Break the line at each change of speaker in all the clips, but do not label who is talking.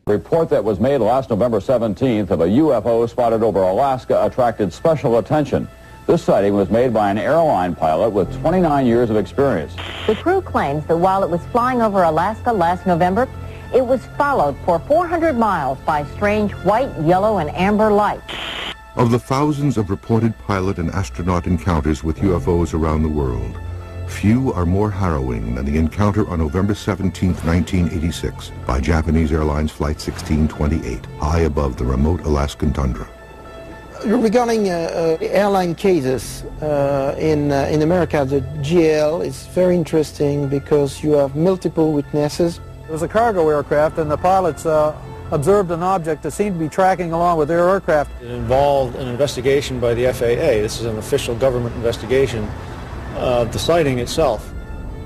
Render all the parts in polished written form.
A report that was made last November 17th of a UFO spotted over Alaska attracted special attention. This sighting was made by an airline pilot with 29 years of experience.
The crew claims that while it was flying over Alaska last November, it was followed for 400 miles by strange white, yellow, and amber lights.
Of the thousands of reported pilot and astronaut encounters with UFOs around the world, few are more harrowing than the encounter on November 17, 1986, by Japanese Airlines Flight 1628, high above the remote Alaskan tundra.
Regarding airline cases in America, the GAL is very interesting because you have multiple witnesses.
It was a cargo aircraft, and the pilots observed an object that seemed to be tracking along with their aircraft.
It involved an investigation by the FAA. This is an official government investigation of the sighting itself.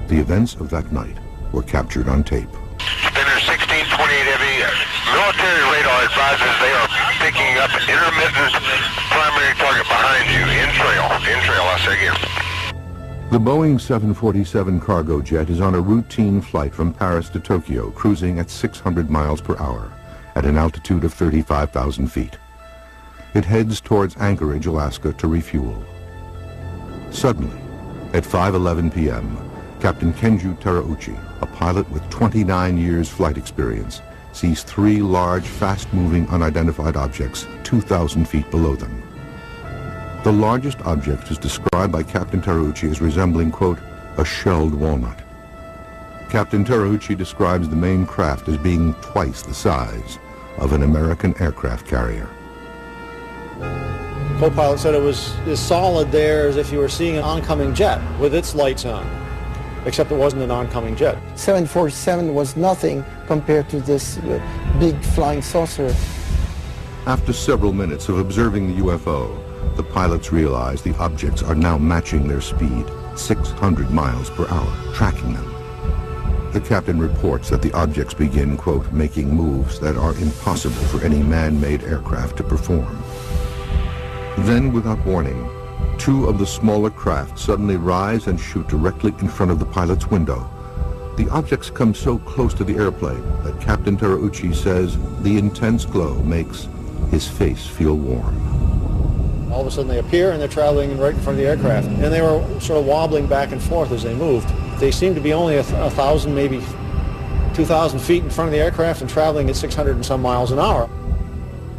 The events of that night were captured on tape.
Spinner 1628 heavy, military radar advises they are picking up intermittent primary target behind you, in trail, I say again.
The Boeing 747 cargo jet is on a routine flight from Paris to Tokyo, cruising at 600 miles per hour at an altitude of 35,000 feet. It heads towards Anchorage, Alaska to refuel. Suddenly, at 5:11 p.m., Captain Kenju Terauchi, a pilot with 29 years flight experience, sees three large, fast-moving unidentified objects 2,000 feet below them. The largest object is described by Captain Terauchi as resembling, quote, a shelled walnut. Captain Terauchi describes the main craft as being twice the size of an American aircraft carrier.
Co-pilot said it was as solid there as if you were seeing an oncoming jet with its lights on, except it wasn't an oncoming jet.
747 was nothing compared to this big flying saucer.
After several minutes of observing the UFO, the pilots realize the objects are now matching their speed, 600 miles per hour, tracking them. The captain reports that the objects begin, quote, making moves that are impossible for any man-made aircraft to perform. Then, without warning, two of the smaller craft suddenly rise and shoot directly in front of the pilot's window. The objects come so close to the airplane that Captain Terauchi says the intense glow makes his face feel warm.
All of a sudden they appear and they're traveling right in front of the aircraft. And they were sort of wobbling back and forth as they moved. They seemed to be only 1,000, maybe 2,000 feet in front of the aircraft and traveling at 600 and some miles an hour.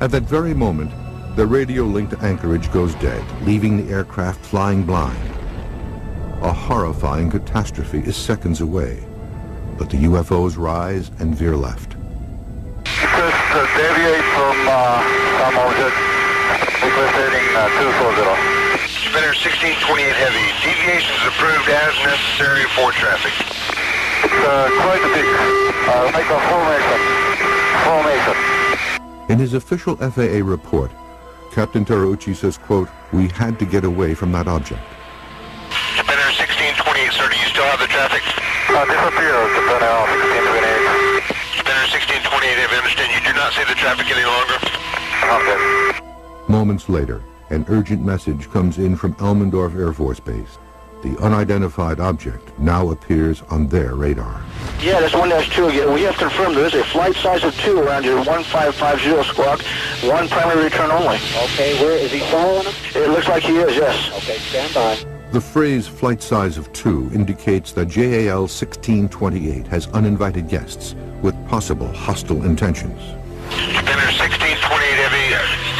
At that very moment, the radio link to Anchorage goes dead, leaving the aircraft flying blind. A horrifying catastrophe is seconds away, but the UFOs rise and veer left.
Just deviate from Samoa, request heading 240. Spinner 1628 heavy, deviation is approved as necessary for traffic. It's quite a big, make a formation.
In his official FAA report, Captain Terauchi says, quote, we had to get away from that object.
Spinner 1628, sir, do you still have the traffic? Disappears, Spinner 1628. Spinner 1628, if I understand, you do not see the traffic any longer? Okay.
Moments later, an urgent message comes in from Elmendorf Air Force Base. The unidentified object now appears on their radar.
Yeah, that's 1-2 again. We have confirmed there is a flight size of 2 around your 1550 squawk. One primary return only.
Okay, where is he following him?
It looks like he is, yes.
Okay, stand by.
The phrase flight size of 2 indicates that JAL 1628 has uninvited guests with possible hostile intentions.
Spinner 1628 heavy,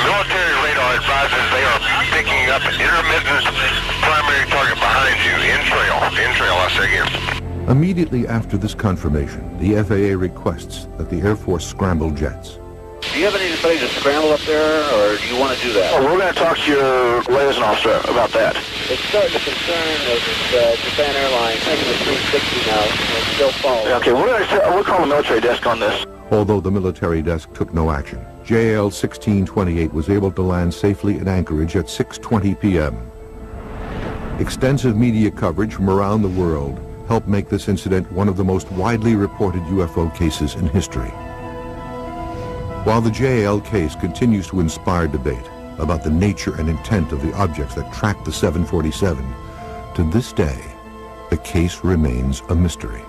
military radar advises they are picking up an intermittent primary target behind you, in trail, I say again.
Immediately after this confirmation, the FAA requests that the Air Force scramble jets.
Do you have anybody to scramble up there, or do you want to do that?
Oh, we're going to talk to your liaison officer about that.
It's starting to concern us. Japan Airlines taking the 360 now, and it's still following.
Okay, we'll call the military desk on this.
Although the military desk took no action, JAL 1628 was able to land safely in Anchorage at 6:20 p.m. Extensive media coverage from around the world helped make this incident one of the most widely reported UFO cases in history. While the JAL case continues to inspire debate about the nature and intent of the objects that tracked the 747, to this day, the case remains a mystery.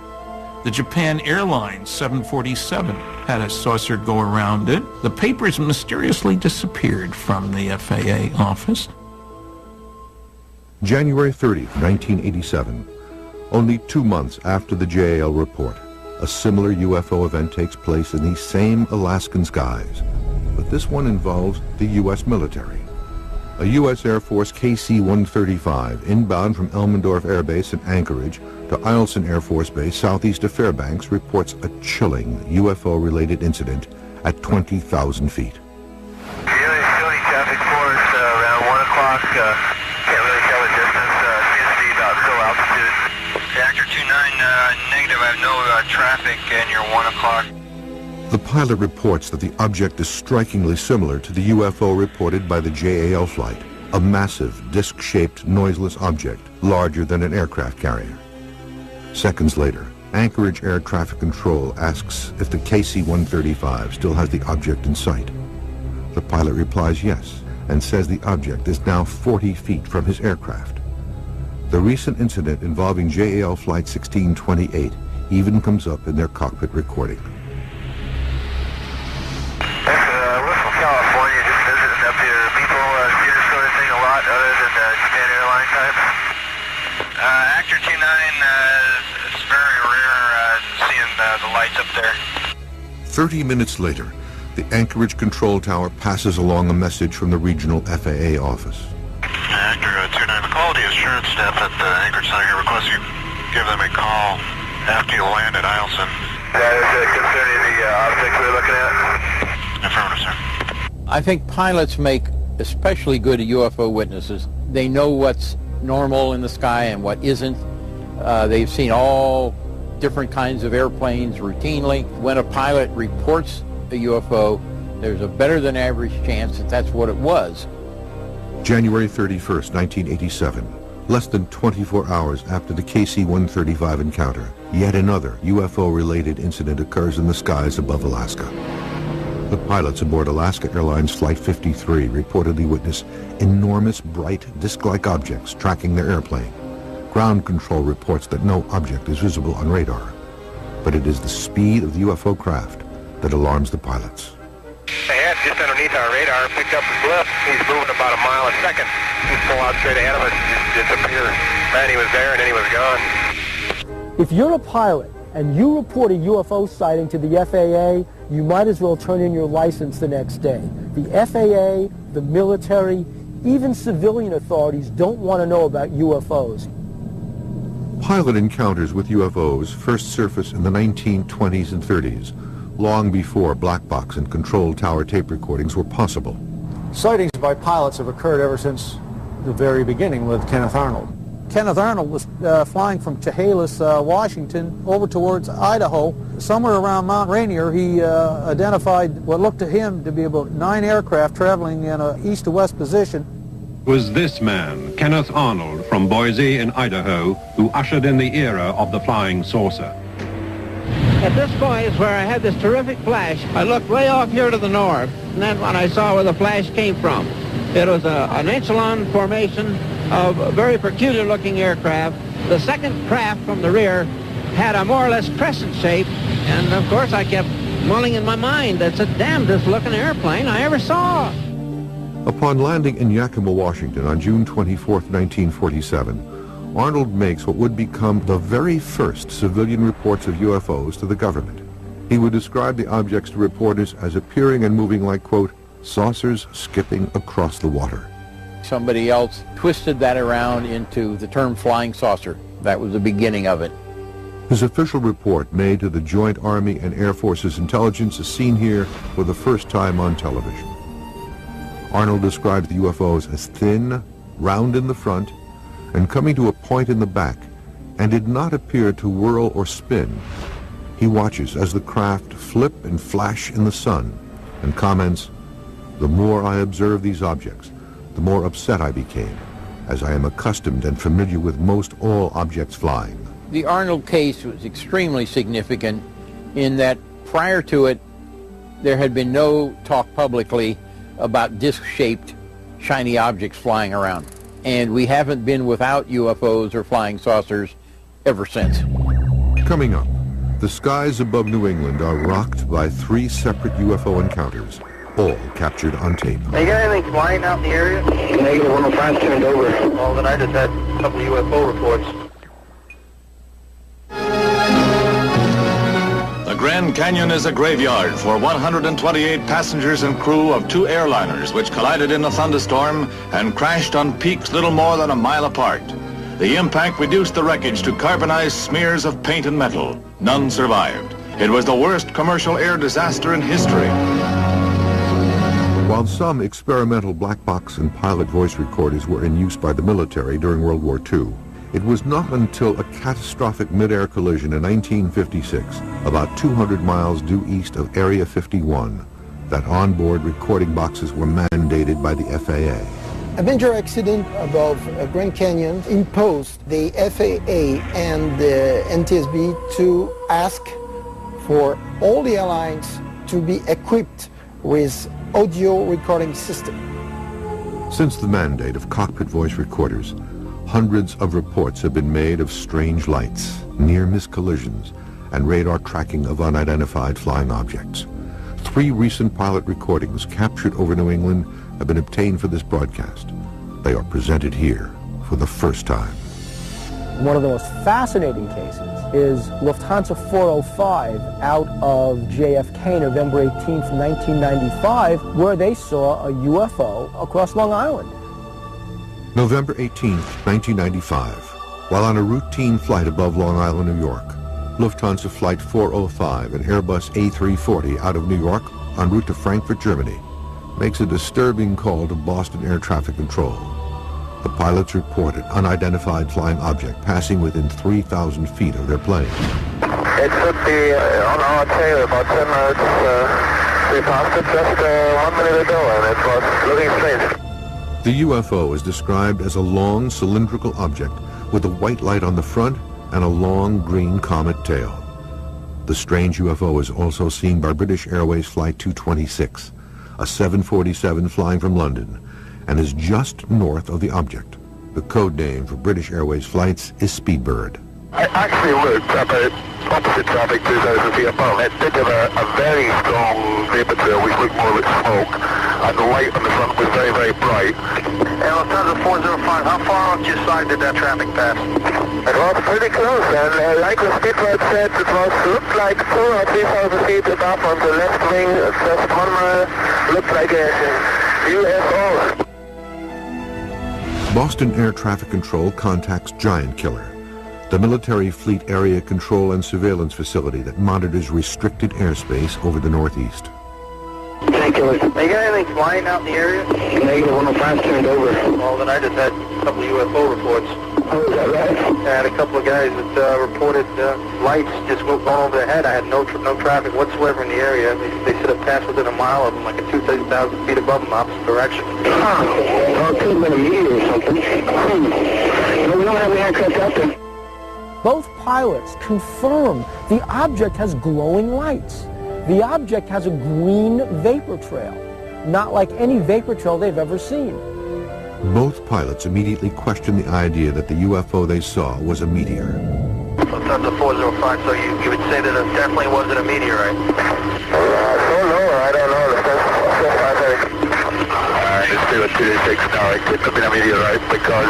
The Japan Airlines 747 had a saucer go around it. The papers mysteriously disappeared from the FAA office.
January 30, 1987. Only 2 months after the JAL report, a similar UFO event takes place in these same Alaskan skies, but this one involves the U.S. military. A U.S. Air Force KC-135 inbound from Elmendorf Air Base in Anchorage to Eielson Air Force Base southeast of Fairbanks reports a chilling UFO-related incident at 20,000 feet.
Daily traffic force around 1 o'clock. Can't really tell the distance. Seems to be about still altitude. Reactor 29 negative. I have no traffic and you're 1 o'clock.
The pilot reports that the object is strikingly similar to the UFO reported by the JAL flight, a massive, disc-shaped, noiseless object, larger than an aircraft carrier. Seconds later, Anchorage Air Traffic Control asks if the KC-135 still has the object in sight. The pilot replies yes, and says the object is now 40 feet from his aircraft. The recent incident involving JAL Flight 1628 even comes up in their cockpit recording.
We're from California, just visiting up here. People see this sort of thing a lot other than the Japan airline types. Actor 29, it's very rare seeing the lights up there.
30 minutes later, the Anchorage control tower passes along a message from the regional FAA office.
Actor 29, the quality assurance staff at the Anchorage Center here requests you give them a call after you land at Eielson. That is concerning the object we're looking at? Affirmative, sir.
I think pilots make especially good UFO witnesses. They know what's normal in the sky and what isn't. They've seen all different kinds of airplanes routinely. When a pilot reports a UFO, there's a better than average chance that that's what it was.
January 31st, 1987. Less than 24 hours after the KC-135 encounter, yet another UFO-related incident occurs in the skies above Alaska. The pilots aboard Alaska Airlines Flight 53 reportedly witness enormous, bright, disc-like objects tracking their airplane. Ground control reports that no object is visible on radar, but it is the speed of the UFO craft that alarms the pilots.
They had just underneath our radar, picked up his blip. He's moving about a mile a second. He's full out straight ahead of us, just disappeared. Man, he was there and then he was gone.
If you're a pilot and you report a UFO sighting to the FAA, you might as well turn in your license the next day. The FAA, the military, even civilian authorities don't want to know about UFOs.
Pilot encounters with UFOs first surfaced in the 1920s and 30s, long before black box and control tower tape recordings were possible.
Sightings by pilots have occurred ever since the very beginning with Kenneth Arnold. Kenneth Arnold was flying from Chehalis, Washington, over towards Idaho. Somewhere around Mount Rainier, he identified what looked to him to be about 9 aircraft traveling in an east to west position.
Was this man, Kenneth Arnold, from Boise in Idaho, who ushered in the era of the flying saucer.
At this point is where I had this terrific flash. I looked way off here to the north, and then when I saw where the flash came from, it was an echelon formation of a very peculiar-looking aircraft. The second craft from the rear had a more or less crescent shape, and of course I kept mulling in my mind, that's the damnedest-looking airplane I ever saw.
Upon landing in Yakima, Washington on June 24, 1947, Arnold makes what would become the very first civilian reports of UFOs to the government. He would describe the objects to reporters as appearing and moving like, quote, saucers skipping across the water.
Somebody else twisted that around into the term flying saucer. That was the beginning of it.
His official report made to the Joint Army and Air Forces intelligence is seen here for the first time on television. Arnold describes the UFOs as thin, round in the front, and coming to a point in the back, and did not appear to whirl or spin. He watches as the craft flip and flash in the sun, and comments, "The more I observe these objects, the more upset I became, as I am accustomed and familiar with most all objects flying."
The Arnold case was extremely significant in that prior to it, there had been no talk publicly about disc-shaped, shiny objects flying around. And we haven't been without UFOs or flying saucers ever since.
Coming up, The skies above New England are rocked by 3 separate UFO encounters, all captured on tape.
Hey, you got anything flying out in the area?
Negative, 105 turned over.
Well, then I just had a couple of UFO reports.
The Grand Canyon is a graveyard for 128 passengers and crew of 2 airliners which collided in a thunderstorm and crashed on peaks little more than a mile apart. The impact reduced the wreckage to carbonized smears of paint and metal. None survived. It was the worst commercial air disaster in history.
While some experimental black box and pilot voice recorders were in use by the military during World War II, it was not until a catastrophic mid-air collision in 1956, about 200 miles due east of Area 51, that onboard recording boxes were mandated by the FAA.
A major accident above Grand Canyon imposed the FAA and the NTSB to ask for all the airlines to be equipped with audio recording system.
Since the mandate of cockpit voice recorders, hundreds of reports have been made of strange lights, near-miss collisions, and radar tracking of unidentified flying objects. 3 recent pilot recordings captured over New England have been obtained for this broadcast. They are presented here for the first time.
One of the most fascinating cases is Lufthansa 405 out of JFK November 18th, 1995, where they saw a UFO across Long Island.
November 18th, 1995, while on a routine flight above Long Island, New York, Lufthansa Flight 405, an Airbus A340 out of New York en route to Frankfurt, Germany, makes a disturbing call to Boston Air Traffic Control. The pilots report an unidentified flying object passing within 3,000 feet of their plane.
It should be on our tail about 10 minutes. We passed it just 1 minute ago and it was looking strange.
The UFO is described as a long cylindrical object with a white light on the front and a long green comet tail. The strange UFO is also seen by British Airways Flight 226, a 747 flying from London, and is just north of the object. The code name for British Airways flights is Speedbird.
I actually looked about opposite traffic 2,000 feet above. It did have a very strong vapor trail which looked more like smoke, and the light on the front was very, very bright. And Lufthansa 405, how far off your side did that traffic pass? It was pretty close, and like the Speedbird said, it was looked like 2,000 or 3,000 feet above on the left wing. Just one looked like a UFO.
Boston Air Traffic Control contacts Giant Killer, the military fleet area control and surveillance facility that monitors restricted airspace over the Northeast.
Hey, you got anything flying out in the area?
Negative, 105 turned over.
Well, then I just had a couple of UFO reports.
Oh, is that right?
I had a couple of guys that reported lights just going over their head. I had no traffic whatsoever in the area. They should have passed within a mile of them, like a 2,000 feet above them, opposite direction.
Oh, it could have been a meteor or something. No, we don't have any aircraft out there.
Both pilots confirm the object has glowing lights. The object has a green vapor trail, not like any vapor trail they've ever seen.
Both pilots immediately questioned the idea that the UFO they saw was a meteor.
Lufthansa 405, so you would say that it definitely wasn't a meteorite?
I don't know. Let's do a 226. No, it couldn't have been a meteorite because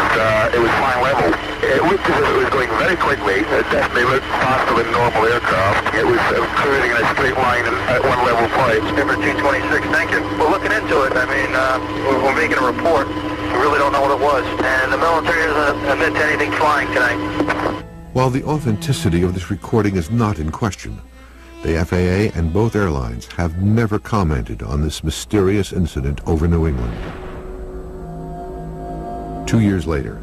it was flying level. It looked as if it was going very quickly. It definitely looked faster than normal aircraft. It was cruising in a straight line at one level flight.
Number 226, thank you. We're looking into it. I mean, we're making a report. We really don't know what it was. And the military doesn't admit to anything flying tonight.
While the authenticity of this recording is not in question, the FAA and both airlines have never commented on this mysterious incident over New England. 2 years later,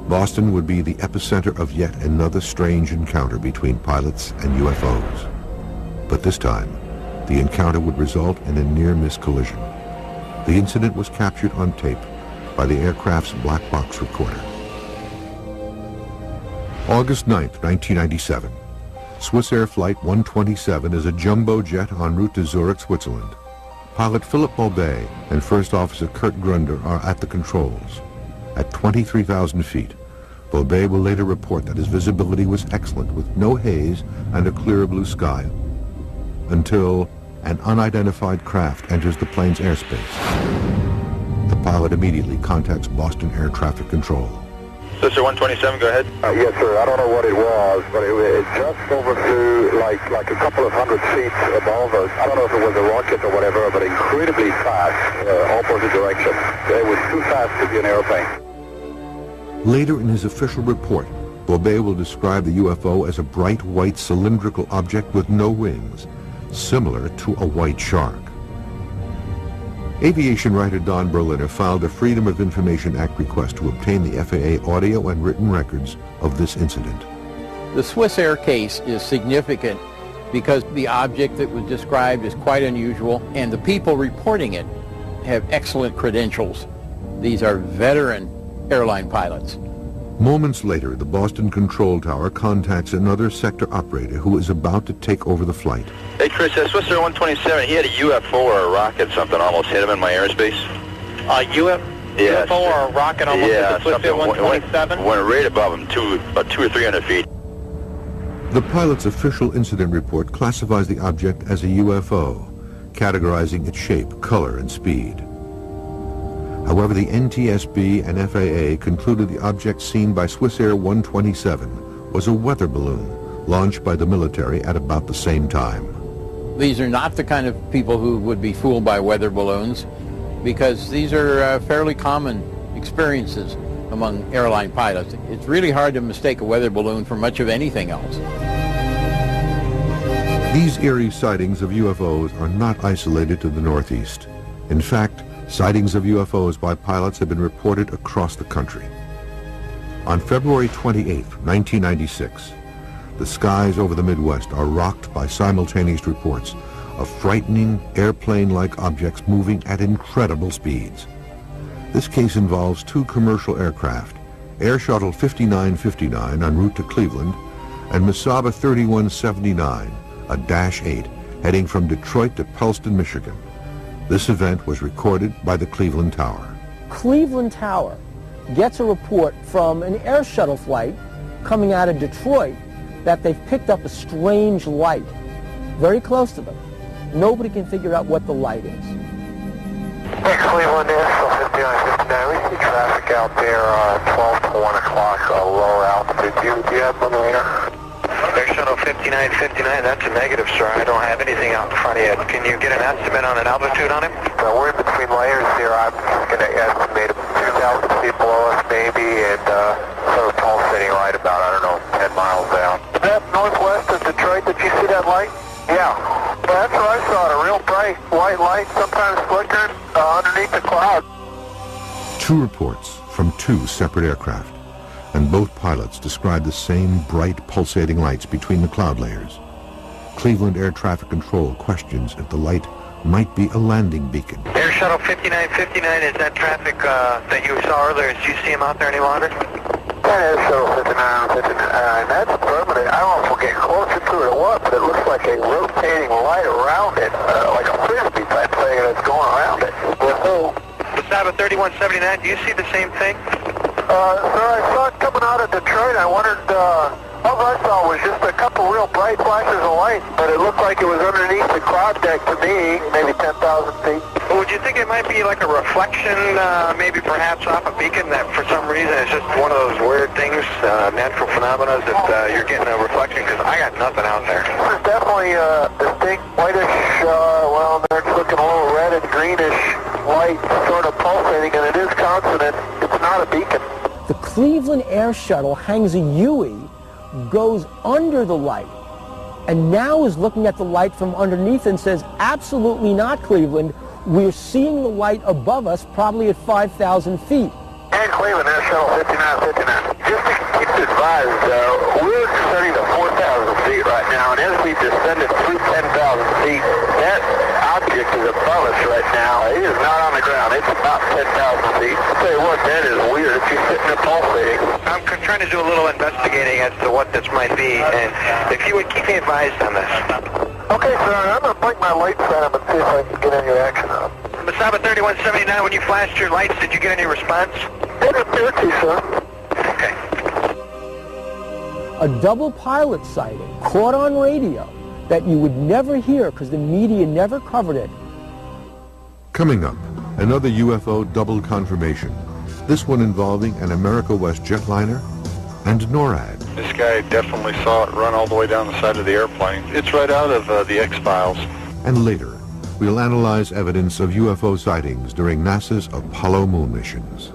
Boston would be the epicenter of yet another strange encounter between pilots and UFOs. But this time, the encounter would result in a near-miss collision. The incident was captured on tape by the aircraft's black box recorder. August 9th, 1997. Swissair Flight 127 is a jumbo jet en route to Zurich, Switzerland. Pilot Philip Bulbet and First Officer Kurt Grunder are at the controls. At 23,000 feet, Bobet will later report that his visibility was excellent with no haze and a clear blue sky until an unidentified craft enters the plane's airspace. The pilot immediately contacts Boston Air Traffic Control.
Sister 127, go ahead.
Yes, sir. I don't know what it was, but it just over to like a couple of hundred feet above us. I don't know if it was a rocket or whatever, but incredibly fast, opposite direction. It was too fast to be an airplane.
Later in his official report, Bobet will describe the UFO as a bright white cylindrical object with no wings, similar to a white shark. Aviation writer Don Berliner filed a Freedom of Information Act request to obtain the FAA audio and written records of this incident.
The Swiss Air case is significant because the object that was described is quite unusual, and the people reporting it have excellent credentials. These are veteran airline pilots.
Moments later, the Boston Control Tower contacts another sector operator who is about to take over the flight.
Hey, Chris, Swiss Air 127, he had a UFO or a rocket, something almost hit him in my airspace.
UFO or a rocket almost hit the Swiss Air 127?
Went right above him, about 200 or 300 feet.
The pilot's official incident report classifies the object as a UFO, categorizing its shape, color, and speed. However, the NTSB and FAA concluded the object seen by Swiss Air 127 was a weather balloon launched by the military at about the same time.
These are not the kind of people who would be fooled by weather balloons, because these are fairly common experiences among airline pilots. It's really hard to mistake a weather balloon for much of anything else.
These eerie sightings of UFOs are not isolated to the Northeast. In fact, sightings of UFOs by pilots have been reported across the country. On February 28, 1996, the skies over the Midwest are rocked by simultaneous reports of frightening airplane-like objects moving at incredible speeds. This case involves two commercial aircraft, Air Shuttle 5959 en route to Cleveland and Mesaba 3179, a Dash 8, heading from Detroit to Pellston, Michigan. This event was recorded by the Cleveland Tower.
Cleveland Tower gets a report from an air shuttle flight coming out of Detroit that they've picked up a strange light very close to them. Nobody can figure out what the light is.
Hey, Cleveland, Air 5959. We see traffic out there 12 to 1 o'clock, lower altitude. Do you have one there?
Air Shuttle 5959, that's a negative, sir. I don't have anything out in front of you. Can you get an estimate on an altitude on him?
We're in between layers here. I'm just going to estimate 2,000 feet below us, maybe, and sort of pulsating right about, I don't know, 10 miles down. Is that northwest of Detroit? Did you see that light? Yeah. Well, that's what I saw, a real bright white light, sometimes flickering underneath the cloud.
Two reports from two separate aircraft, and both pilots described the same bright pulsating lights between the cloud layers. Cleveland Air Traffic Control questions if the light might be a landing beacon.
Air Shuttle 5959, is that traffic that you saw earlier? Do you see him out there any longer?
That is Shuttle 5959, that's permanent. I don't know if we'll get closer to it or what, but it looks like a rotating light around it, like a frisbee type thing that's going around it.
Mesaba 3179, do you see the same thing?
Sir, I saw it coming out of Detroit. I wondered, all I saw was just a couple real bright flashes of light, but it looked like it was underneath the cloud deck to me, maybe 10,000 feet.
Would you think it might be like a reflection, maybe perhaps off a beacon that for some reason it's just one of those weird things, natural phenomena that you're getting a reflection? Because I got nothing out there.
There's definitely a distinct whitish, well, it's looking a little red and greenish light sort of pulsating, and it is constant. It's not a beacon.
The Cleveland Air Shuttle hangs a Huey, goes under the light, and now is looking at the light from underneath and says, absolutely not, Cleveland. We're seeing the light above us, probably at 5,000 feet.
And Cleveland Air Shuttle 5959. Just to keep it advised, we're descending to 4,000 feet right now, and as we descended through 10,000 feet, that object is above us right now. It is not on the ground. It's about 10,000 feet. I'll tell you what, that is weird. If you're sitting there pulsating.
I'm trying to do a little investigating as to what this might be, and if you would keep me advised on this.
Okay, sir, I'm going to blink my lights on him and see if I can get any action on him.
Mesaba 3179, when you flashed your lights, did you get any response?
It appeared to, sir.
Okay.
A double pilot sighting caught on radio that you would never hear because the media never covered it.
Coming up, another UFO double confirmation. This one involving an America West jetliner and NORAD.
This guy definitely saw it run all the way down the side of the airplane. It's right out of the X-Files.
And later, we'll analyze evidence of UFO sightings during NASA's Apollo moon missions.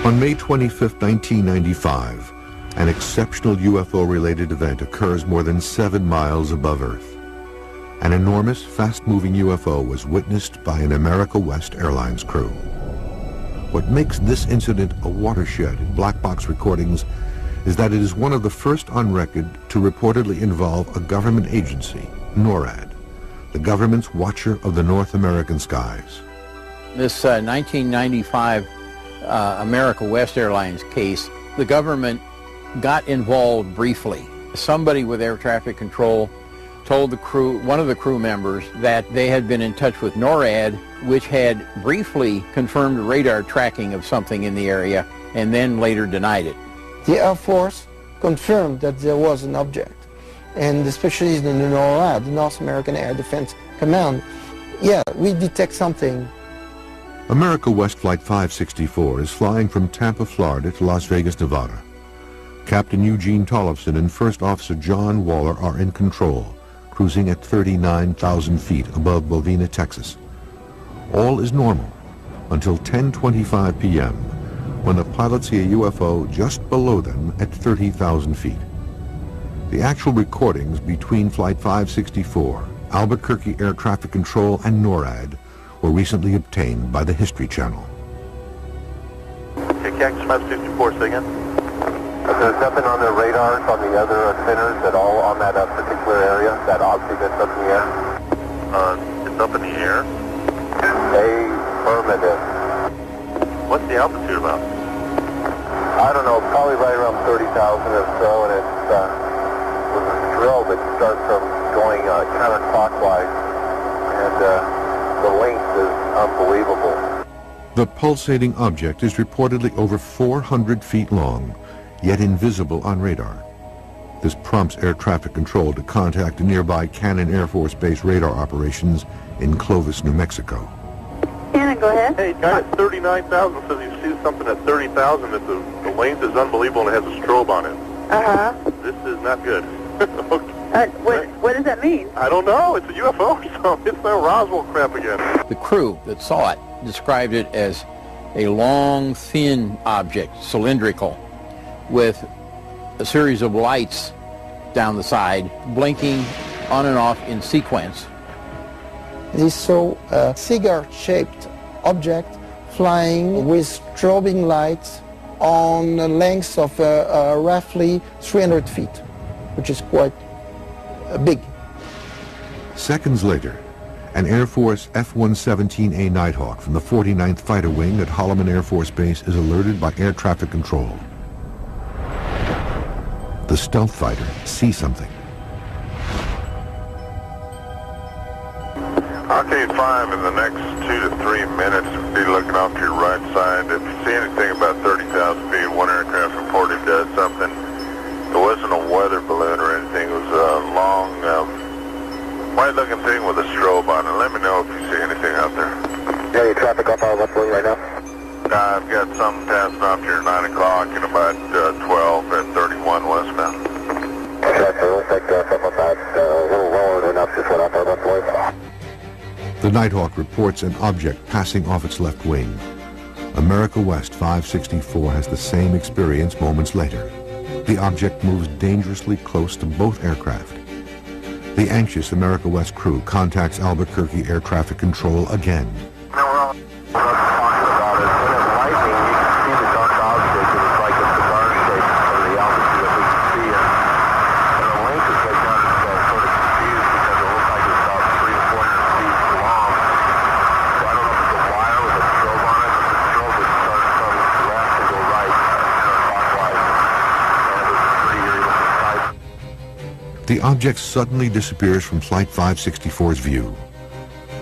On May 25, 1995, an exceptional UFO-related event occurs more than 7 miles above Earth. An enormous, fast-moving UFO was witnessed by an America West Airlines crew. What makes this incident a watershed in black box recordings is that it is one of the first on record to reportedly involve a government agency, NORAD, the government's watcher of the North American skies.
This 1995 America West Airlines case, the government got involved briefly. Somebody with air traffic control told the crew, one of the crew members, that they had been in touch with NORAD, which had briefly confirmed radar tracking of something in the area and then later denied it.
The Air Force confirmed that there was an object, and especially the NORAD, the North American Air Defense Command, yeah, we detect something.
America West Flight 564 is flying from Tampa, Florida to Las Vegas, Nevada. Captain Eugene Tollefson and First Officer John Waller are in control, cruising at 39,000 feet above Bovina, Texas. All is normal until 10:25 p.m. when the pilots see a UFO just below them at 30,000 feet. The actual recordings between Flight 564, Albuquerque Air Traffic Control, and NORAD were recently obtained by the History Channel.
Okay, Cactus 564, say again.
There's nothing on the radars on the other centers at all on that particular area, that object that's up in the air?
It's up in the air.
Affirmative.
What's the altitude about?
I don't know, probably right around 30,000 or so, and it's with a drill that starts from going counterclockwise, and the length is unbelievable.
The pulsating object is reportedly over 400 feet long, yet invisible on radar. This prompts air traffic control to contact nearby Cannon Air Force Base radar operations in Clovis, New Mexico.
Cannon, go ahead.
Hey, guy at 39,000 says he sees something at 30,000 that the length is unbelievable and it has a strobe on it.
Uh-huh.
This is not good.
What does that mean?
I don't know. It's a UFO or something. It's that Roswell crap again.
The crew that saw it described it as a long, thin object, cylindrical, with a series of lights down the side, blinking on and off in sequence.
They saw a cigar-shaped object flying with strobing lights on a length of roughly 300 feet, which is quite big.
Seconds later, an Air Force F-117A Nighthawk from the 49th Fighter Wing at Holloman Air Force Base is alerted by air traffic control. The stealth fighter sees something.
Arcade 5, in the next 2 to 3 minutes, be looking off to your right side. If you see anything about 30,000 feet, one aircraft reported something. It wasn't a weather balloon or anything. It was a long, white-looking thing with a strobe on it. Let me know if you see anything out there.
Yeah, any traffic off our left wing right now?
I've got something passing off here 9 o'clock and about 12 at 31 westbound.
Okay, so it looks like something like that, a little lower than enough just went off our left wing.
The Nighthawk reports an object passing off its left wing. America West 564 has the same experience moments later. The object moves dangerously close to both aircraft. The anxious America West crew contacts Albuquerque Air Traffic Control again.
No, we're all talking about it. When it's lightning, you can see the dark object, and it's like a cigar shape from the altitude that we can see it. And the length is right now just sort of confused because it looks like it's about 300 to 400 feet long. So I don't know if it's a wire with a strobe on it, but the strobe would start from left and go right, counterclockwise. And it was pretty eerie looking sight.
The object suddenly disappears from Flight 564's view.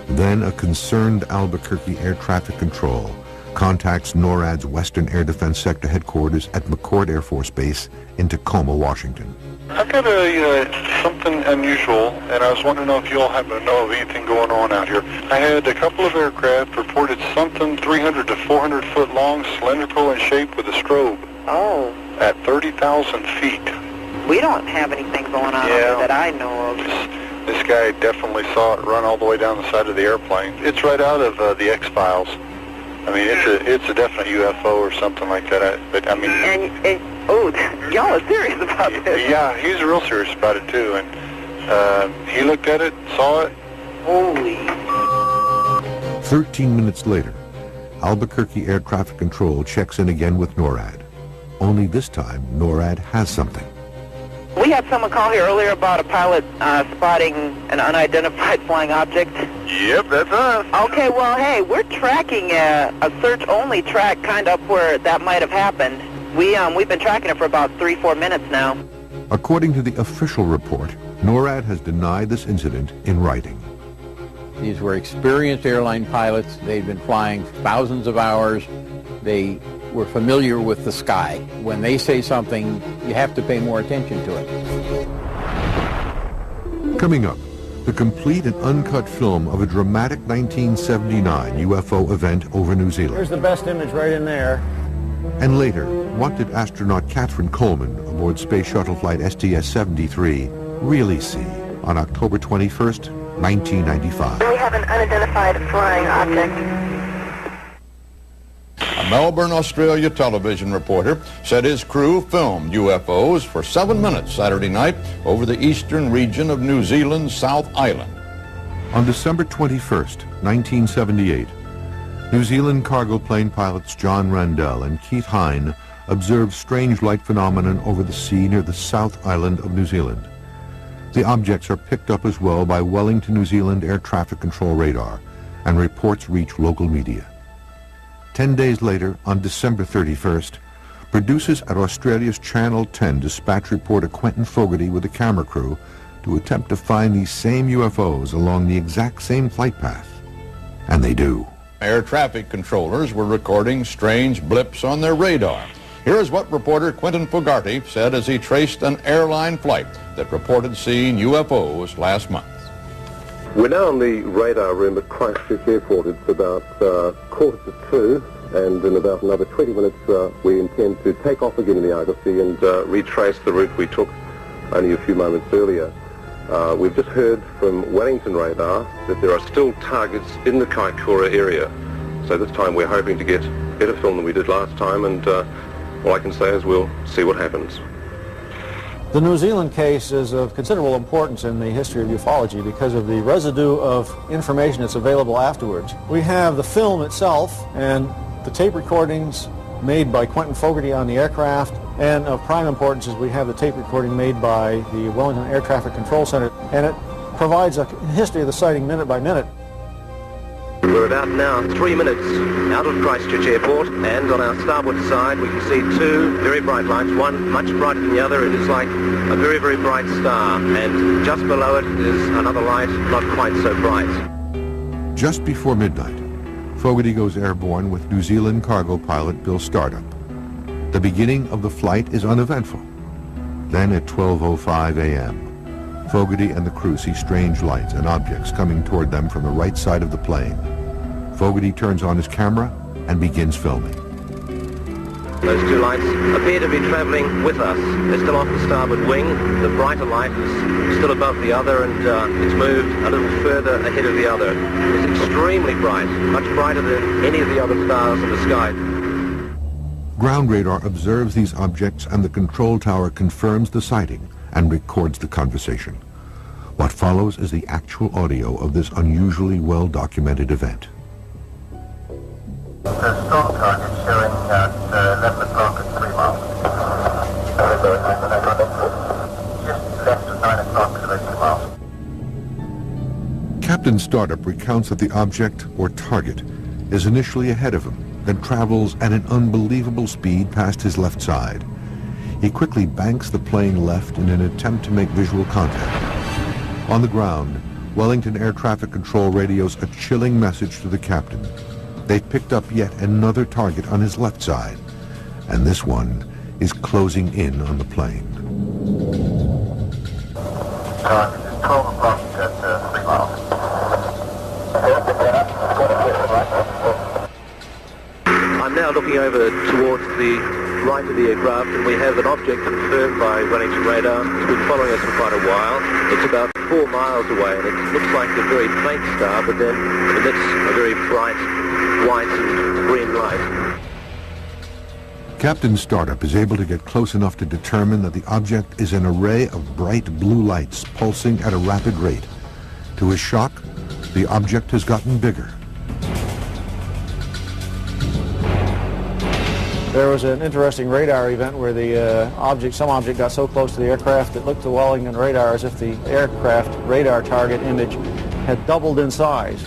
Then a concerned Albuquerque Air Traffic Control contacts NORAD's Western Air Defense Sector headquarters at McCord Air Force Base in Tacoma, Washington.
I've got something unusual, and I was wanting to know if you all happen to know of anything going on out here. I had a couple of aircraft reported something 300 to 400 foot long, cylindrical in shape with a strobe.
Oh.
At 30,000 feet.
We don't have anything going on over that I know of.
This guy definitely saw it run all the way down the side of the airplane. It's right out of the X-Files. I mean, it's a definite UFO or something like that. But I mean,
y'all are serious about this.
Yeah, he's real serious about it too. And he looked at it, saw it.
Holy.
13 minutes later, Albuquerque Air Traffic Control checks in again with NORAD. Only this time, NORAD has something.
We had someone call here earlier about a pilot spotting an unidentified flying object.
Yep, that's us.
Okay, well, hey, we're tracking a search-only track kind of up where that might have happened. We've been tracking it for about 3-4 minutes now.
According to the official report, NORAD has denied this incident in writing.
These were experienced airline pilots. They'd been flying thousands of hours. They were familiar with the sky. When they say something, you have to pay more attention to it.
Coming up, the complete and uncut film of a dramatic 1979 UFO event over New Zealand.
Here's the best image right in there.
And later, what did astronaut Catherine Coleman aboard Space Shuttle Flight STS-73 really see on October 21st, 1995?
We have an unidentified flying object.
A Melbourne, Australia television reporter said his crew filmed UFOs for 7 minutes Saturday night over the eastern region of New Zealand's South Island.
On December 21st, 1978, New Zealand cargo plane pilots John Randell and Keith Hine observed strange light phenomenon over the sea near the South Island of New Zealand. The objects are picked up as well by Wellington, New Zealand Air Traffic Control radar, and reports reach local media. 10 days later, on December 31st, producers at Australia's Channel 10 dispatch reporter Quentin Fogarty with a camera crew to attempt to find these same UFOs along the exact same flight path. And they do.
Air traffic controllers were recording strange blips on their radar. Here's what reporter Quentin Fogarty said as he traced an airline flight that reported seeing UFOs last month.
We're now in the radar room at Christchurch Airport. It's about 1:45, and in about another 20 minutes we intend to take off again in the Argosy and retrace the route we took only a few moments earlier. We've just heard from Wellington radar that there are still targets in the Kaikoura area. So this time we're hoping to get better film than we did last time, and all I can say is we'll see what happens.
The New Zealand case is of considerable importance in the history of ufology because of the residue of information that's available afterwards. We have the film itself and the tape recordings made by Quentin Fogarty on the aircraft, and of prime importance is we have the tape recording made by the Wellington Air Traffic Control Center, and it provides a history of the sighting minute by minute.
We're about now 3 minutes out of Christchurch Airport, and on our starboard side we can see two very bright lights, one much brighter than the other. It is like a very, very bright star, and just below it is another light, not quite so bright.
Just before midnight, Fogarty goes airborne with New Zealand cargo pilot Bill Startup. The beginning of the flight is uneventful. Then at 12:05 a.m., Fogarty and the crew see strange lights and objects coming toward them from the right side of the plane. Fogarty turns on his camera and begins filming.
Those two lights appear to be traveling with us. They're still off the starboard wing. The brighter light is still above the other, and it's moved a little further ahead of the other. It's extremely bright, much brighter than any of the other stars in the sky.
Ground radar observes these objects, and the control tower confirms the sighting and records the conversation. What follows is the actual audio of this unusually well-documented event.
The storm target showing at 11 o'clock at 3 miles. Just left at 9 o'clock at 2 miles.
Captain Startup recounts that the object, or target, is initially ahead of him, then travels at an unbelievable speed past his left side. He quickly banks the plane left in an attempt to make visual contact. On the ground, Wellington Air Traffic Control radios a chilling message to the captain. They've picked up yet another target on his left side, and this one is closing in on the plane.
Target is 12 o'clock at 3 miles.
I'm now looking over towards the right of the aircraft, and we have an object confirmed by running some radar. It's been following us for quite a while. It's about 4 miles away, and it looks like a very faint star, but then emits a very bright white and green light.
Captain Startup is able to get close enough to determine that the object is an array of bright blue lights pulsing at a rapid rate. To his shock, the object has gotten bigger.
There was an interesting radar event where the some object got so close to the aircraft it looked to Wellington radar as if the aircraft radar target image had doubled in size.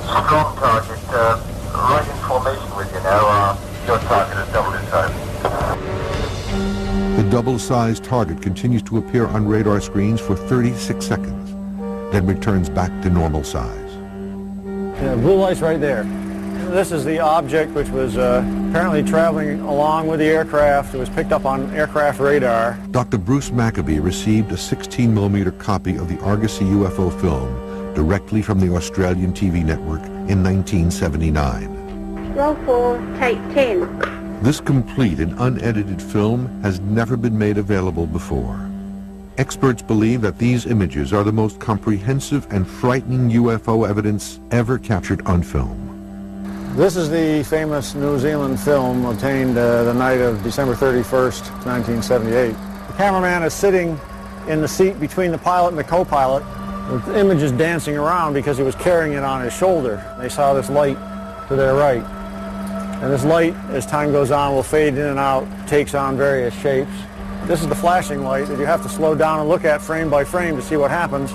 Strong target, right in formation with you now. Your target has doubled in size.
The double-sized target continues to appear on radar screens for 36 seconds, then returns back to normal size.
Yeah, blue lights right there. This is the object which was apparently traveling along with the aircraft. It was picked up on aircraft radar.
Dr. Bruce Maccabee received a 16mm copy of the Argosy UFO film directly from the Australian TV network in 1979.
Roll 4, take 10.
This complete and unedited film has never been made available before. Experts believe that these images are the most comprehensive and frightening UFO evidence ever captured on film.
This is the famous New Zealand film obtained the night of December 31st, 1978. The cameraman is sitting in the seat between the pilot and the co-pilot with the images dancing around because he was carrying it on his shoulder. They saw this light to their right. And this light, as time goes on, will fade in and out, takes on various shapes. This is the flashing light that you have to slow down and look at frame by frame to see what happens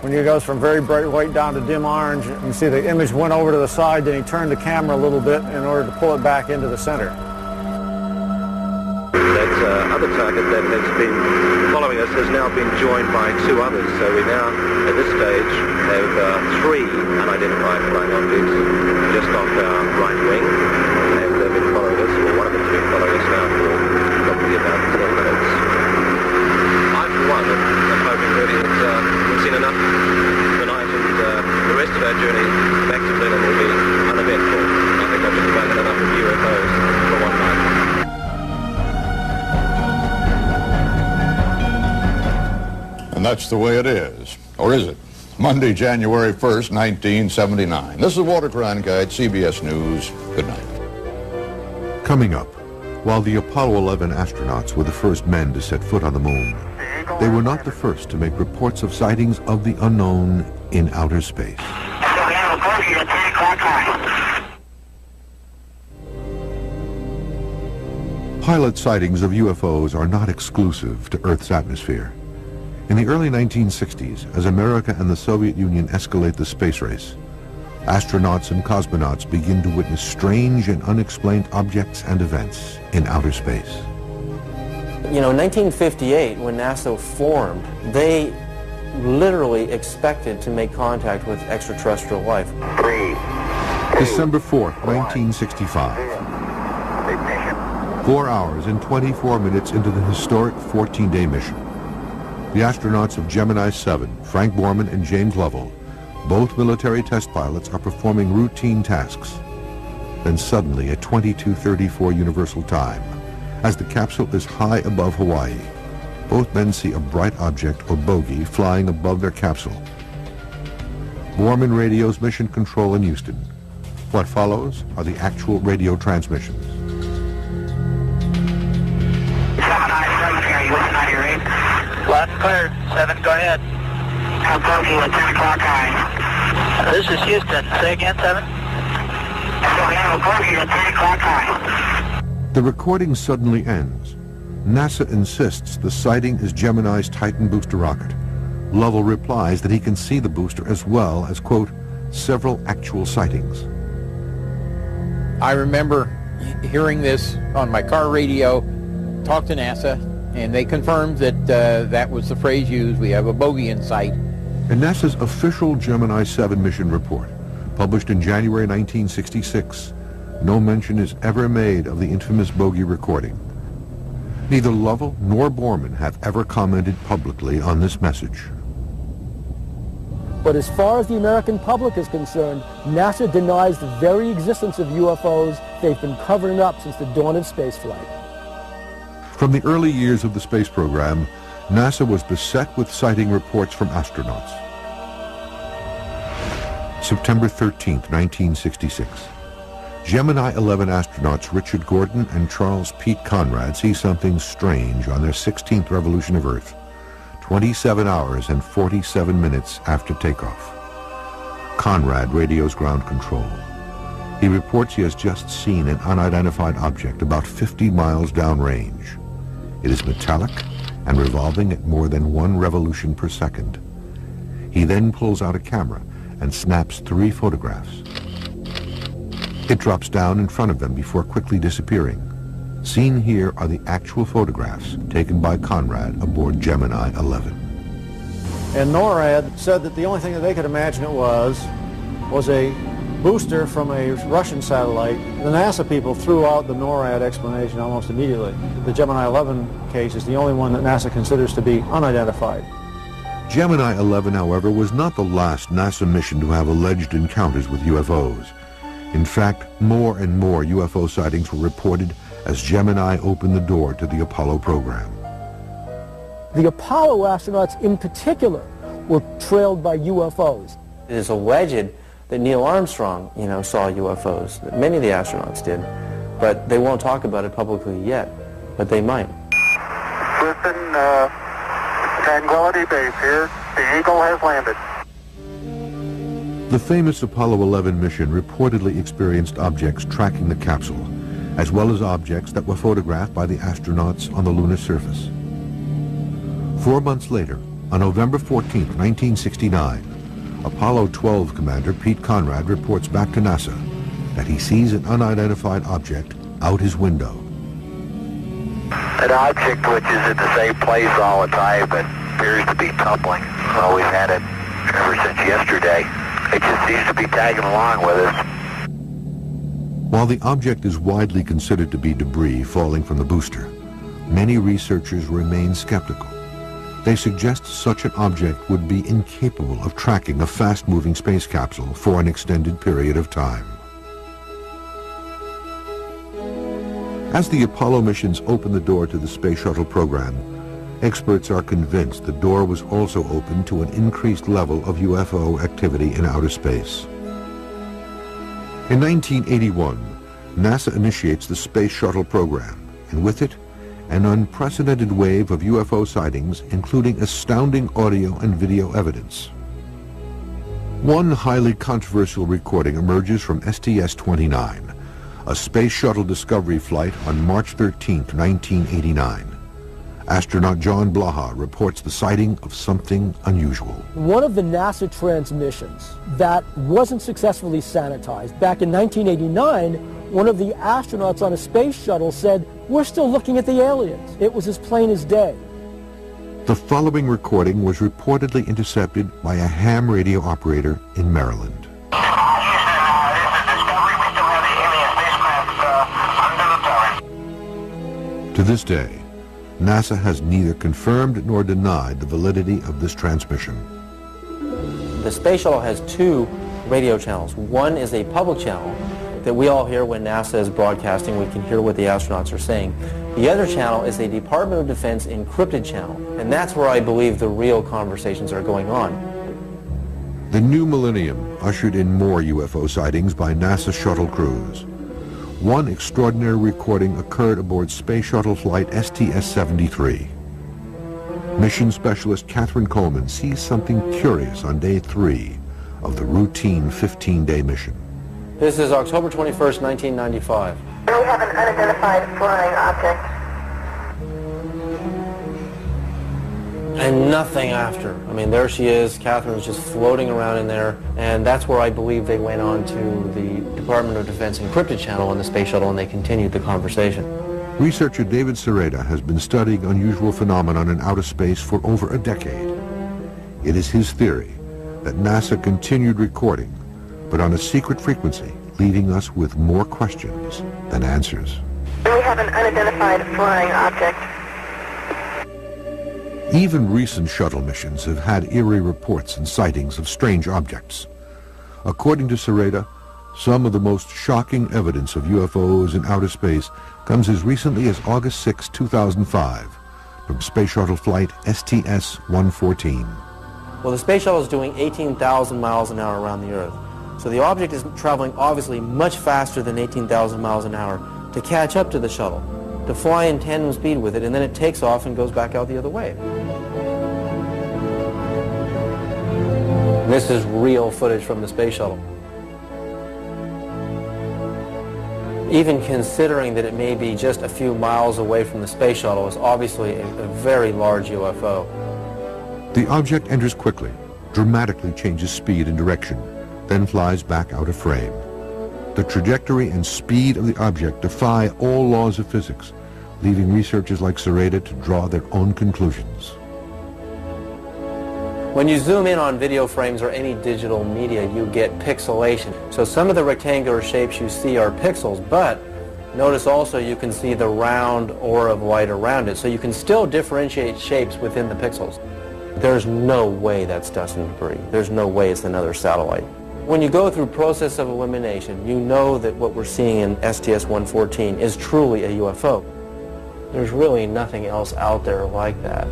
when it goes from very bright white down to dim orange. You can see the image went over to the side, then he turned the camera a little bit in order to pull it back into the center.
That other target that has been following us has now been joined by 2 others. So we now, at this stage, have 3 unidentified flying objects just off our right wing. And they've been following us, or one of them's been following us now for probably about 10 minutes. I, for one, am hoping really that we've seen enough tonight and the rest of our journey back to Berlin will be uneventful. I think I've just about had enough of UFOs for one night.
And that's the way it is. Or is it? Monday, January 1st, 1979. This is Walter Cronkite, CBS News. Good night.
Coming up, while the Apollo 11 astronauts were the first men to set foot on the moon, they were not the first to make reports of sightings of the unknown in outer space. Pilot sightings of UFOs are not exclusive to Earth's atmosphere. In the early 1960s, as America and the Soviet Union escalate the space race, astronauts and cosmonauts begin to witness strange and unexplained objects and events in outer space.
You know, in 1958, when NASA formed, they literally expected to make contact with extraterrestrial life.
December 4th, 1965. 4 hours and 24 minutes into the historic 14-day mission. The astronauts of Gemini 7, Frank Borman and James Lovell, both military test pilots, are performing routine tasks. Then suddenly, at 22:34 Universal Time, as the capsule is high above Hawaii, both men see a bright object or bogey flying above their capsule. Borman radios mission control in Houston. What follows are the actual radio transmissions.
Last cleared. 7, go ahead. I'll go to you at 10 o'clock high. This is Houston. Say again, 7. I'll go to you at 10 o'clock high.
The recording suddenly ends. NASA insists the sighting is Gemini's Titan booster rocket. Lovell replies that he can see the booster as well as, quote, several actual sightings.
I remember hearing this on my car radio, talked to NASA, and they confirmed that that was the phrase used, we have a bogey in sight.
In NASA's official Gemini 7 mission report, published in January 1966, no mention is ever made of the infamous bogey recording. Neither Lovell nor Borman have ever commented publicly on this message.
But as far as the American public is concerned, NASA denies the very existence of UFOs they've been covering up since the dawn of spaceflight.
From the early years of the space program, NASA was beset with sighting reports from astronauts. September 13th, 1966. Gemini 11 astronauts Richard Gordon and Charles Pete Conrad see something strange on their 16th revolution of Earth, 27 hours and 47 minutes after takeoff. Conrad radios ground control. He reports he has just seen an unidentified object about 50 miles downrange. It is metallic and revolving at more than 1 revolution per second. He then pulls out a camera and snaps 3 photographs. It drops down in front of them before quickly disappearing. Seen here are the actual photographs taken by Conrad aboard Gemini 11.
And NORAD said that the only thing that they could imagine it was a booster from a Russian satellite. The NASA people threw out the NORAD explanation almost immediately. The Gemini 11 case is the only one that NASA considers to be unidentified.
Gemini 11, however, was not the last NASA mission to have alleged encounters with UFOs. In fact, more and more UFO sightings were reported as Gemini opened the door to the Apollo program.
The Apollo astronauts in particular were trailed by UFOs.
It is alleged that Neil Armstrong, saw UFOs. That many of the astronauts did, but they won't talk about it publicly yet, but they might.
Listen, Tranquility Base here. The Eagle has landed.
The famous Apollo 11 mission reportedly experienced objects tracking the capsule, as well as objects that were photographed by the astronauts on the lunar surface. 4 months later, on November 14, 1969, Apollo 12 commander Pete Conrad reports back to NASA that he sees an unidentified object out his window.
An object which is in the same place all the time but appears to be tumbling. Well, we've had it ever since yesterday. It just seems to be tagging along with us.
While the object is widely considered to be debris falling from the booster, many researchers remain skeptical. They suggest such an object would be incapable of tracking a fast-moving space capsule for an extended period of time. As the Apollo missions open the door to the space shuttle program, experts are convinced the door was also open to an increased level of UFO activity in outer space. In 1981, NASA initiates the Space Shuttle program, and with it, an unprecedented wave of UFO sightings, including astounding audio and video evidence. One highly controversial recording emerges from STS-29, a Space Shuttle Discovery flight on March 13, 1989. Astronaut John Blaha reports the sighting of something unusual.
One of the NASA transmissions that wasn't successfully sanitized, back in 1989, one of the astronauts on a space shuttle said, "We're still looking at the aliens." It was as plain as day.
The following recording was reportedly intercepted by a ham radio operator in Maryland. To this day, NASA has neither confirmed nor denied the validity of this transmission.
The space shuttle has 2 radio channels. One is a public channel that we all hear when NASA is broadcasting. We can hear what the astronauts are saying. The other channel is a Department of Defense encrypted channel, and that's where I believe the real conversations are going on.
The new millennium ushered in more UFO sightings by NASA shuttle crews. One extraordinary recording occurred aboard Space Shuttle Flight STS-73. Mission specialist Catherine Coleman sees something curious on day 3 of the routine 15-day mission.
This is October 21st, 1995.
We have an unidentified flying object.
And nothing after. I mean, there she is. Catherine's just floating around in there. And that's where I believe they went on to the Department of Defense encrypted channel on the space shuttle, and they continued the conversation.
Researcher David Sereda has been studying unusual phenomenon in outer space for over a decade. It is his theory that NASA continued recording but on a secret frequency, leaving us with more questions than answers.
We have an unidentified flying object.
Even recent shuttle missions have had eerie reports and sightings of strange objects. According to Sereda, some of the most shocking evidence of UFOs in outer space comes as recently as August 6, 2005, from Space Shuttle Flight STS-114.
Well, the Space Shuttle is doing 18,000 miles an hour around the Earth. So the object is traveling obviously much faster than 18,000 miles an hour to catch up to the shuttle, to fly in tandem speed with it, and then it takes off and goes back out the other way. This is real footage from the Space Shuttle. Even considering that it may be just a few miles away from the Space Shuttle is obviously a very large UFO.
The object enters quickly, dramatically changes speed and direction, then flies back out of frame. The trajectory and speed of the object defy all laws of physics, leaving researchers like Sereda to draw their own conclusions.
When you zoom in on video frames or any digital media, you get pixelation. So some of the rectangular shapes you see are pixels, but notice also you can see the round aura of light around it. So you can still differentiate shapes within the pixels. There's no way that's dust and debris. There's no way it's another satellite. When you go through process of elimination, you know that what we're seeing in STS-114 is truly a UFO. There's really nothing else out there like that.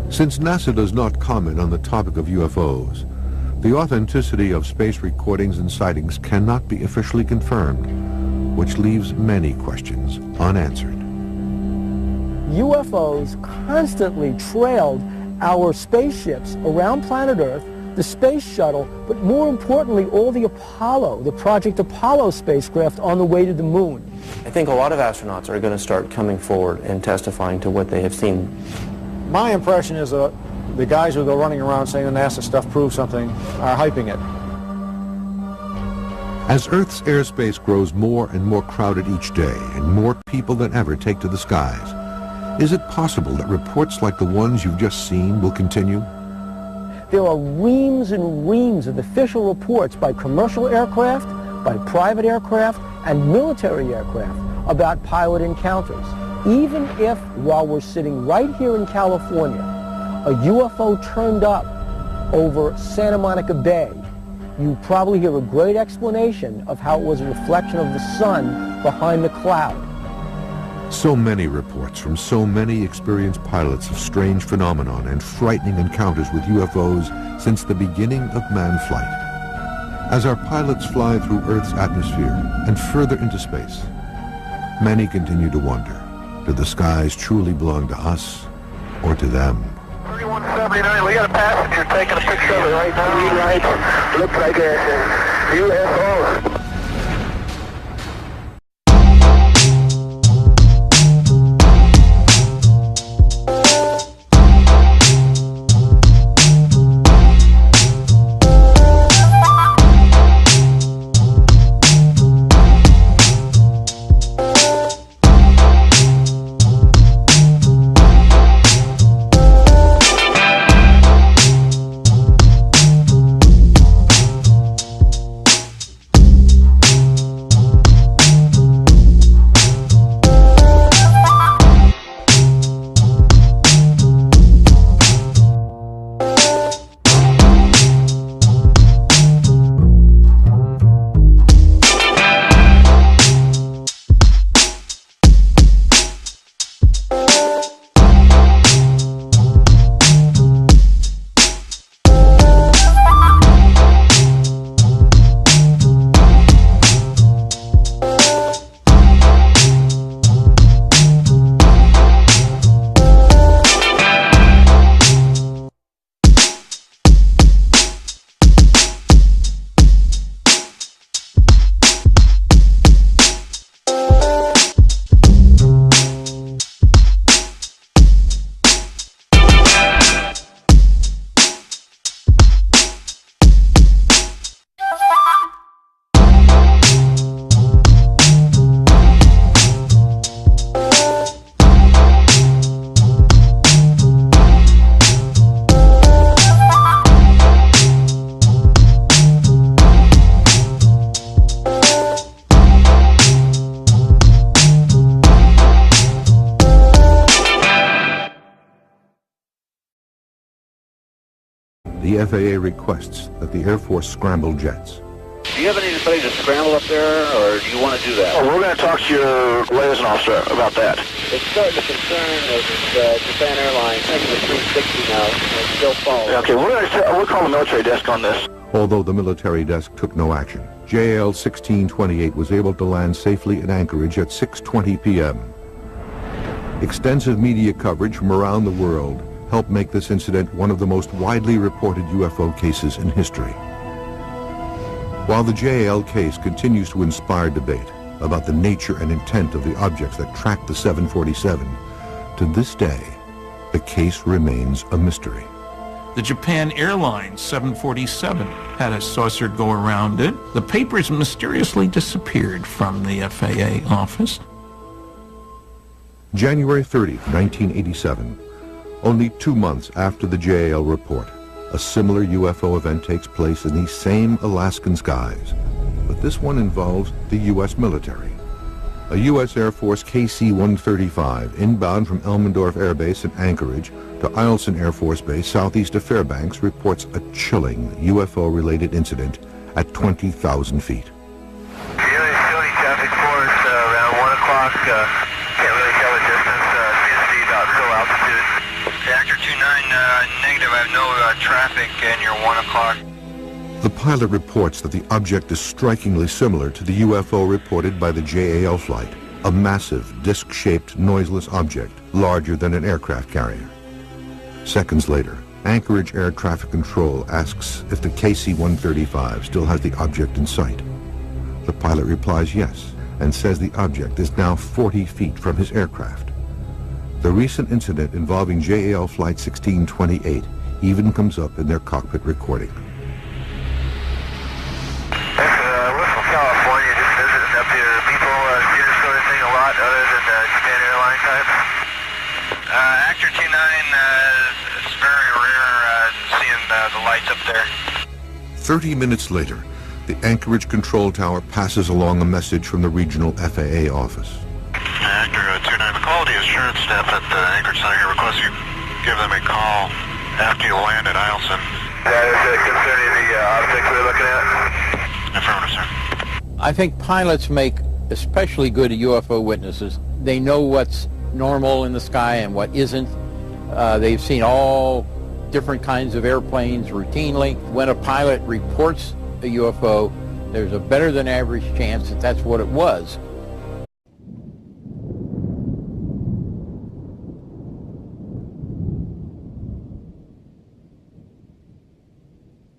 Since NASA does not comment on the topic of UFOs, the authenticity of space recordings and sightings cannot be officially confirmed, which leaves many questions unanswered.
UFOs constantly trailed our spaceships around planet Earth, the space shuttle, but more importantly, all the Apollo, the Project Apollo spacecraft on the way to the moon.
I think a lot of astronauts are going to start coming forward and testifying to what they have seen.
My impression is the guys who go running around saying the NASA stuff proves something are hyping it.
As Earth's airspace grows more and more crowded each day and more people than ever take to the skies, is it possible that reports like the ones you've just seen will continue?
There are reams and reams of official reports by commercial aircraft, by private aircraft, and military aircraft about pilot encounters. Even if, while we're sitting right here in California, a UFO turned up over Santa Monica Bay, you probably hear a great explanation of how it was a reflection of the sun behind the cloud.
So many reports from so many experienced pilots of strange phenomenon and frightening encounters with UFOs since the beginning of manned flight. As our pilots fly through Earth's atmosphere and further into space, many continue to wonder, do the skies truly belong to us or to them?
3179, we got a passenger taking a picture of it right now. Right. Looks like a UFO.
the FAA requests that the Air Force scramble jets.
Do you have anybody to scramble up there, or do you want to do that?
Oh, we're going to talk to your liaison officer about that.
It's starting to concern Japan Airlines taking the 360 now, and it's still falling.
Okay, we'll call the military desk on this.
Although the military desk took no action, JAL 1628 was able to land safely in Anchorage at 6:20 p.m. Extensive media coverage from around the world helped make this incident one of the most widely reported UFO cases in history. While the JAL case continues to inspire debate about the nature and intent of the objects that tracked the 747, to this day, the case remains a mystery.
The Japan Airlines 747 had a saucer go around it. The papers mysteriously disappeared from the FAA office.
January 30, 1987, only 2 months after the JAL report, a similar UFO event takes place in these same Alaskan skies, but this one involves the U.S. military. A U.S. Air Force KC-135 inbound from Elmendorf Air Base in Anchorage to Eielson Air Force Base southeast of Fairbanks reports a chilling UFO-related incident at 20,000 feet.
Daily traffic force around 1 o'clock. Can't really tell the distance. CSV about still altitude. Reactor 29 negative. I have no traffic and you're 1 o'clock.
The pilot reports that the object is strikingly similar to the UFO reported by the JAL flight, a massive, disc-shaped, noiseless object, larger than an aircraft carrier. Seconds later, Anchorage Air Traffic Control asks if the KC-135 still has the object in sight. The pilot replies yes, and says the object is now 40 feet from his aircraft. The recent incident involving JAL Flight 1628 even comes up in their cockpit recording.
We're from California, just visiting up here. People see this sort of thing a lot other than the Japan Airline types. Actor 29 is very rare seeing the lights up there.
30 minutes later, the Anchorage control tower passes along a message from the regional FAA office.
Actor 29, the quality assurance staff at the Anchorage Center here requests you give them a call after you land at Eielson.
That is concerning the object we're looking at?
Affirmative, sir.
I think pilots make especially good UFO witnesses. They know what's normal in the sky and what isn't. They've seen all different kinds of airplanes routinely. When a pilot reports a UFO, there's a better than average chance that that's what it was.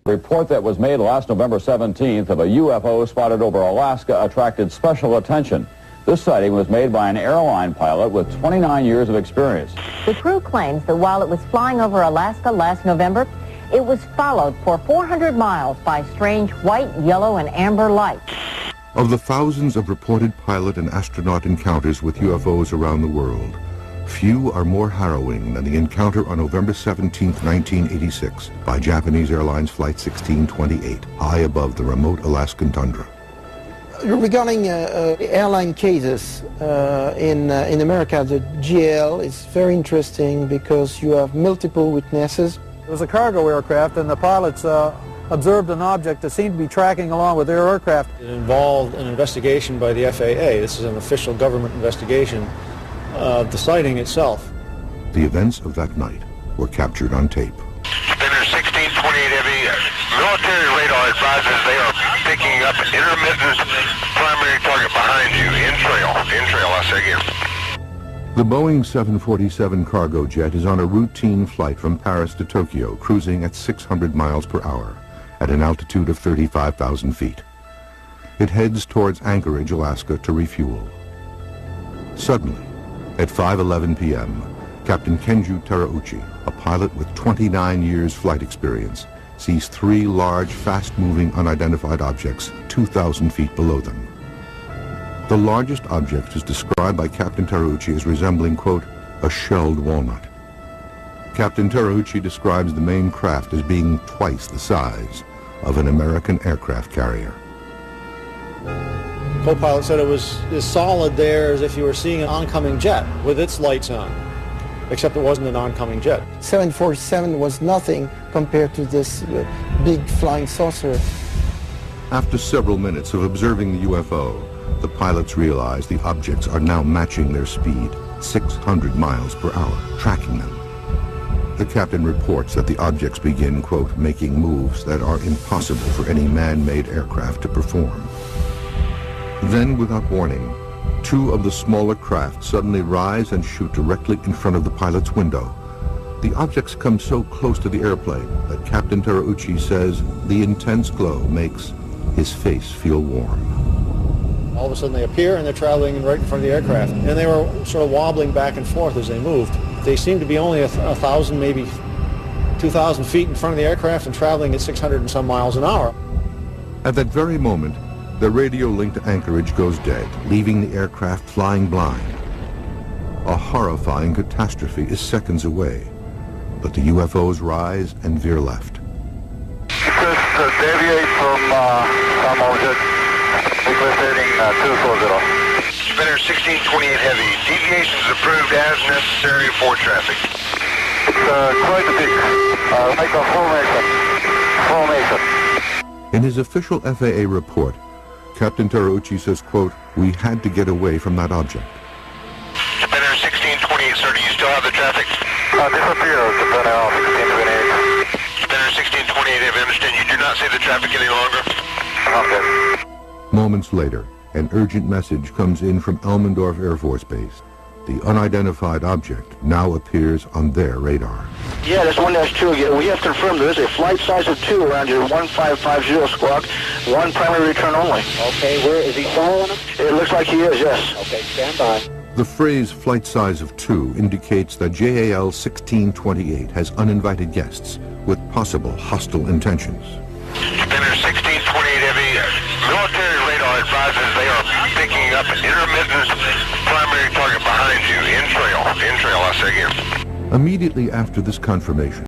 A report that was made last November 17th of a UFO spotted over Alaska attracted special attention. This sighting was made by an airline pilot with 29 years of experience.
The crew claims that while it was flying over Alaska last November, it was followed for 400 miles by strange white, yellow, and amber lights.
Of the thousands of reported pilot and astronaut encounters with UFOs around the world, few are more harrowing than the encounter on November 17, 1986, by Japanese Airlines Flight 1628, high above the remote Alaskan tundra.
Regarding airline cases in America, the GL is very interesting because you have multiple witnesses.
It was a cargo aircraft, and the pilots observed an object that seemed to be tracking along with their aircraft.
It involved an investigation by the FAA. This is an official government investigation of the sighting itself.
The events of that night were captured on tape.
Spinner 1628 Heavy, military radar advises they are picking up intermittent primary target behind you, in trail, I say again.
The Boeing 747 cargo jet is on a routine flight from Paris to Tokyo, cruising at 600 miles per hour at an altitude of 35,000 feet. It heads towards Anchorage, Alaska to refuel. Suddenly, at 5:11 p.m., Captain Kenju Terauchi, a pilot with 29 years flight experience, sees three large, fast-moving unidentified objects 2,000 feet below them. The largest object is described by Captain Terauchi as resembling, quote, a shelled walnut. Captain Terauchi describes the main craft as being twice the size of an American aircraft carrier.
Co-pilot said it was as solid there as if you were seeing an oncoming jet with its lights on. except it wasn't an oncoming jet.
747 was nothing compared to this big flying saucer.
After several minutes of observing the UFO, the pilots realize the objects are now matching their speed, 600 miles per hour, tracking them. The captain reports that the objects begin, quote, making moves that are impossible for any man-made aircraft to perform. Then, without warning, two of the smaller craft suddenly rise and shoot directly in front of the pilot's window. The objects come so close to the airplane that Captain Terauchi says the intense glow makes his face feel warm.
All of a sudden they appear and they're traveling right in front of the aircraft. And they were sort of wobbling back and forth as they moved. They seemed to be only 1,000, maybe 2,000 feet in front of the aircraft and traveling at 600 and some miles an hour.
At that very moment, the radio link to Anchorage goes dead, leaving the aircraft flying blind. A horrifying catastrophe is seconds away, but the UFOs rise and veer left.
Just deviate from object, request heading 240.
Spinner 1628 Heavy, deviation is approved as necessary for traffic.
It's quite a big, like a formation.
In his official FAA report, Captain Terauchi says, quote, we had to get away from that object.
Spinner 1628, sir, do you still have the traffic?
Disappears, Spinner 1628.
Spinner 1628, if I understand, you do not see the traffic any longer?
Okay.
Moments later, an urgent message comes in from Elmendorf Air Force Base. The unidentified object now appears on their radar.
Yeah, that's 1-2 again. We have confirmed there is a flight size of 2 around your 1550 squawk. One primary return only.
Okay, where is he following him?
It looks like he is, yes.
Okay, stand by.
The phrase flight size of 2 indicates that JAL 1628 has uninvited guests with possible hostile intentions.
Spinner 1628 Heavy, military radar advises they are picking up an intermittent primary target behind you, in trail, I say again.
Immediately after this confirmation,